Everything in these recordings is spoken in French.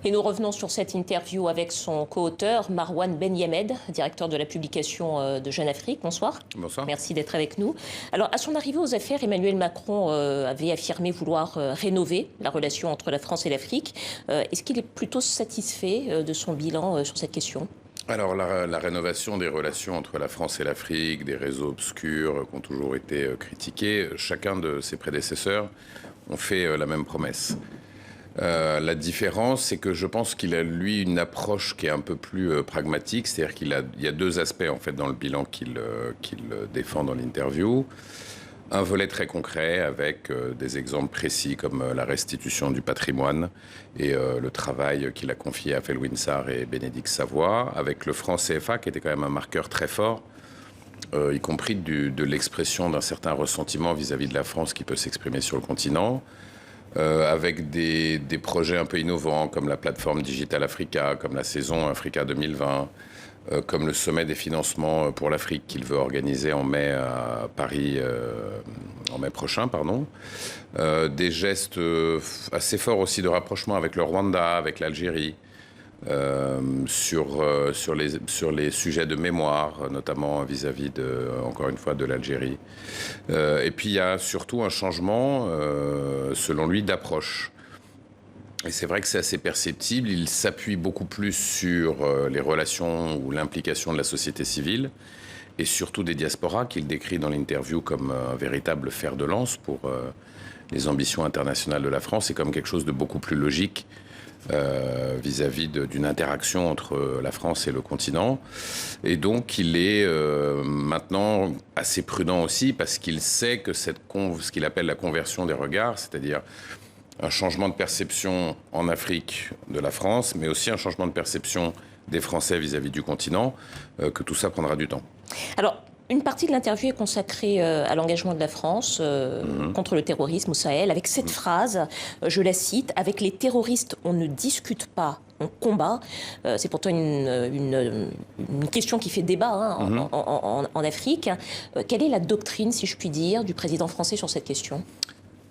Et nous revenons sur cette interview avec son co-auteur, Marwan Ben Yamed, directeur de la publication de Jeune Afrique. Bonsoir. Bonsoir. Merci d'être avec nous. Alors, à son arrivée aux affaires, Emmanuel Macron avait affirmé vouloir rénover la relation entre la France et l'Afrique. Est-ce qu'il est plutôt satisfait de son bilan sur cette question ? Alors la rénovation des relations entre la France et l'Afrique, des réseaux obscurs qui ont toujours été critiqués, chacun de ses prédécesseurs ont fait la même promesse. La différence, c'est que je pense qu'il a, lui, une approche qui est un peu plus pragmatique. C'est-à-dire qu'il y a deux aspects, en fait, dans le bilan qu'il défend dans l'interview. Un volet très concret avec des exemples précis comme la restitution du patrimoine et le travail qu'il a confié à Felwine Sarr et Bénédicte Savoy, avec le franc CFA qui était quand même un marqueur très fort, y compris de l'expression d'un certain ressentiment vis-à-vis de la France qui peut s'exprimer sur le continent. Avec des projets un peu innovants comme la plateforme Digital Africa, comme la saison Africa 2020, comme le sommet des financements pour l'Afrique qu'il veut organiser en mai à Paris, en mai prochain, pardon. Des gestes assez forts aussi de rapprochement avec le Rwanda, avec l'Algérie, sur les sujets de mémoire, notamment vis-à-vis encore une fois, de l'Algérie. Et puis il y a surtout un changement, selon lui, d'approche. Et c'est vrai que c'est assez perceptible. Il s'appuie beaucoup plus sur les relations ou l'implication de la société civile et surtout des diasporas qu'il décrit dans l'interview comme un véritable fer de lance pour les ambitions internationales de la France et comme quelque chose de beaucoup plus logique vis-à-vis d'une interaction entre la France et le continent. Et donc, il est maintenant assez prudent aussi parce qu'il sait que ce qu'il appelle la conversion des regards, c'est-à-dire un changement de perception en Afrique de la France, mais aussi un changement de perception des Français vis-à-vis du continent, que tout ça prendra du temps. Alors, une partie de l'interview est consacrée à l'engagement de la France contre le terrorisme au Sahel, avec cette phrase, je la cite, « Avec les terroristes, on ne discute pas, on combat ». C'est pourtant une question qui fait débat en Afrique. Quelle est la doctrine, si je puis dire, du président français sur cette question ?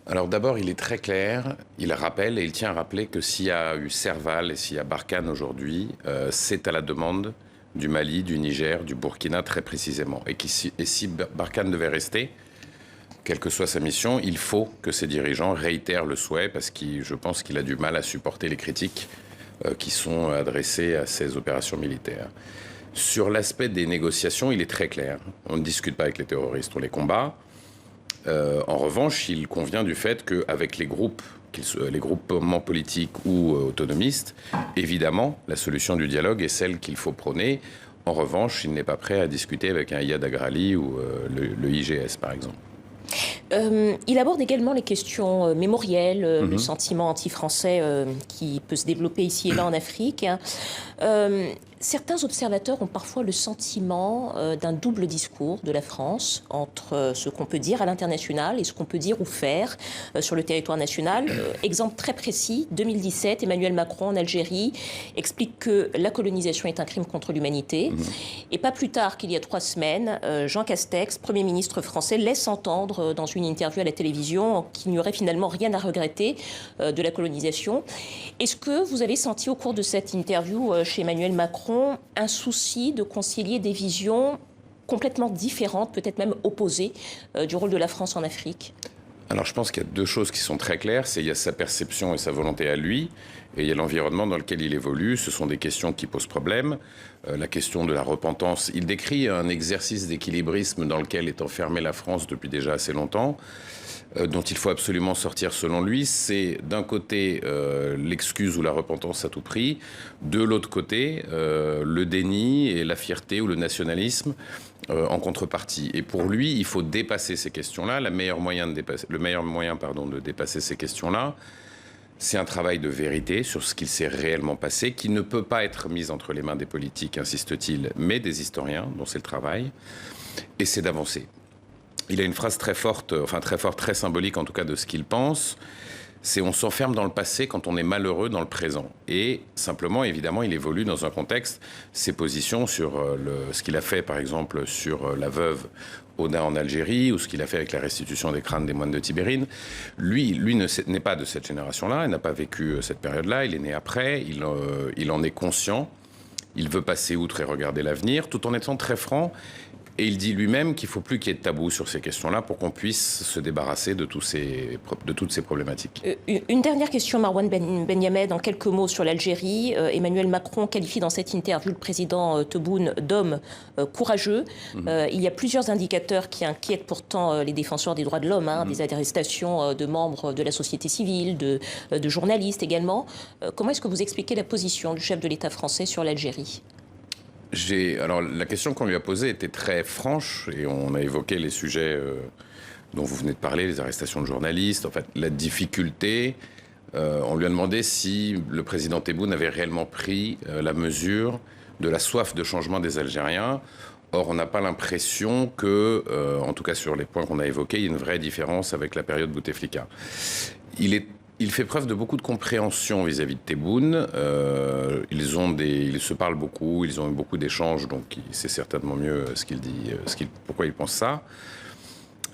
Alors d'abord, il est très clair, il rappelle et il tient à rappeler que s'il y a eu Serval et s'il y a Barkhane aujourd'hui, c'est à la demande du Mali, du Niger, du Burkina très précisément. Et si Barkhane devait rester, quelle que soit sa mission, il faut que ses dirigeants réitèrent le souhait parce que je pense qu'il a du mal à supporter les critiques qui sont adressées à ces opérations militaires. Sur l'aspect des négociations, il est très clair. On ne discute pas avec les terroristes, on les combat. En revanche, il convient du fait qu'avec les groupements politiques ou autonomistes, évidemment, la solution du dialogue est celle qu'il faut prôner. En revanche, il n'est pas prêt à discuter avec un Iyad Agrali ou le IGS, par exemple. Il aborde également les questions mémorielles, le sentiment anti-français qui peut se développer ici et là en Afrique. Certains observateurs ont parfois le sentiment d'un double discours de la France entre ce qu'on peut dire à l'international et ce qu'on peut dire ou faire sur le territoire national. Exemple très précis, 2017, Emmanuel Macron en Algérie explique que la colonisation est un crime contre l'humanité. Et pas plus tard qu'il y a 3 semaines, Jean Castex, Premier ministre français, laisse entendre dans une interview à la télévision qu'il n'y aurait finalement rien à regretter de la colonisation. Est-ce que vous avez senti au cours de cette interview chez Emmanuel Macron un souci de concilier des visions complètement différentes, peut-être même opposées, du rôle de la France en Afrique ? Alors je pense qu'il y a 2 choses qui sont très claires. Il y a sa perception et sa volonté à lui, et il y a l'environnement dans lequel il évolue. Ce sont des questions qui posent problème. La question de la repentance. Il décrit un exercice d'équilibrisme dans lequel est enfermée la France depuis déjà assez longtemps, dont il faut absolument sortir selon lui. C'est d'un côté l'excuse ou la repentance à tout prix, de l'autre côté le déni et la fierté ou le nationalisme en contrepartie. Et pour lui, il faut dépasser ces questions-là. Le meilleur moyen de dépasser ces questions-là, c'est un travail de vérité sur ce qu'il s'est réellement passé, qui ne peut pas être mis entre les mains des politiques, insiste-t-il, mais des historiens, dont c'est le travail, et c'est d'avancer. Il a une phrase très forte, très symbolique en tout cas de ce qu'il pense. on s'enferme dans le passé quand on est malheureux dans le présent. Et simplement, évidemment, il évolue dans un contexte. Ses positions sur ce qu'il a fait, par exemple, sur la veuve Oda en Algérie, ou ce qu'il a fait avec la restitution des crânes des moines de Tibérine. Lui n'est pas de cette génération-là, il n'a pas vécu cette période-là, il est né après, il en est conscient, il veut passer outre et regarder l'avenir, tout en étant très franc. Et il dit lui-même qu'il ne faut plus qu'il y ait de tabou sur ces questions-là pour qu'on puisse se débarrasser de toutes ces problématiques. Une dernière question, Marouane Benyamed, en quelques mots sur l'Algérie. Emmanuel Macron qualifie dans cette interview le président Tebboune d'homme courageux. Il y a plusieurs indicateurs qui inquiètent pourtant les défenseurs des droits de l'homme, des arrestations de membres de la société civile, de journalistes également. Comment est-ce que vous expliquez la position du chef de l'État français sur l'Algérie ? Alors, la question qu'on lui a posée était très franche et on a évoqué les sujets dont vous venez de parler, les arrestations de journalistes, en fait, la difficulté. On lui a demandé si le président Tebboune avait réellement pris la mesure de la soif de changement des Algériens. Or, on n'a pas l'impression que, en tout cas sur les points qu'on a évoqués, il y a une vraie différence avec la période Bouteflika. Il fait preuve de beaucoup de compréhension vis-à-vis de Tebboune. Ils se parlent beaucoup, ils ont eu beaucoup d'échanges, donc c'est certainement mieux ce qu'il dit, pourquoi il pense ça.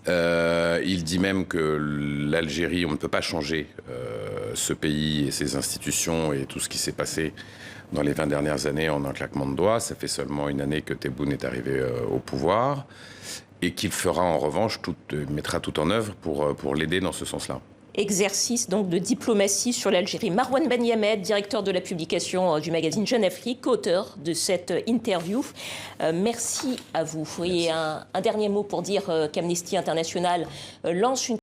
Il dit même que l'Algérie, on ne peut pas changer ce pays et ses institutions et tout ce qui s'est passé dans les 20 dernières années en un claquement de doigts. Ça fait seulement une année que Tebboune est arrivé au pouvoir et qu'il fera en revanche mettra tout en œuvre pour l'aider dans ce sens-là. Exercice donc de diplomatie sur l'Algérie. Marouane Benyamed, directeur de la publication du magazine Jeune Afrique, auteur de cette interview. Merci à vous. Et un dernier mot pour dire qu'Amnesty International lance une